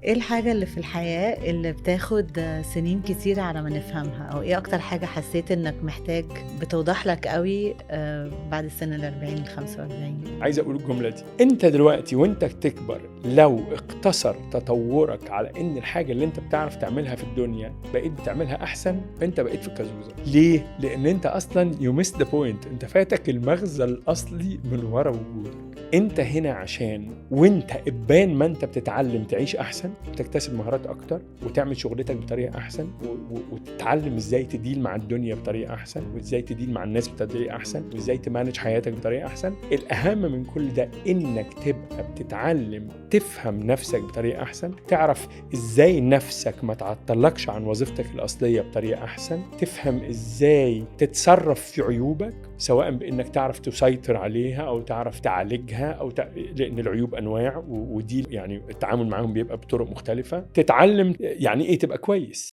إيه الحاجة اللي في الحياة اللي بتاخد سنين كتير على ما نفهمها، أو إيه أكتر حاجة حسيت إنك محتاج بتوضح لك قوي بعد سن 40 45؟ عايز أقول الجملة دي، أنت دلوقتي وأنت تكبر لو اقتصر تطورك على إن الحاجة اللي أنت بتعرف تعملها في الدنيا بقيت بتعملها أحسن، فأنت بقيت في كازوزة. ليه؟ لأن أنت أصلا you missed the point، أنت فاتك المغزى الأصلي من ورا وجودك. أنت هنا عشان وأنت إبان ما أنت بتتعلم تعيش أحسن، وتكتسب مهارات أكتر، وتعمل شغلتك بطريقة أحسن، وتتعلم إزاي تديل مع الدنيا بطريقة أحسن، وإزاي تديل مع الناس بطريقة أحسن، وإزاي تمانج حياتك بطريقة أحسن. الأهم من كل ده إنك تبقى بتتعلم تفهم نفسك بطريقة أحسن، تعرف إزاي نفسك ما تعطلكش عن وظيفتك الأصلية بطريقة أحسن، تفهم إزاي تتصرف في عيوبك، سواء بإنك تعرف تسيطر عليها أو تعرف تعالجها لأن العيوب أنواع، ودي يعني التعامل معهم بيبقى بطرق مختلفة. تتعلم يعني إيه تبقى كويس.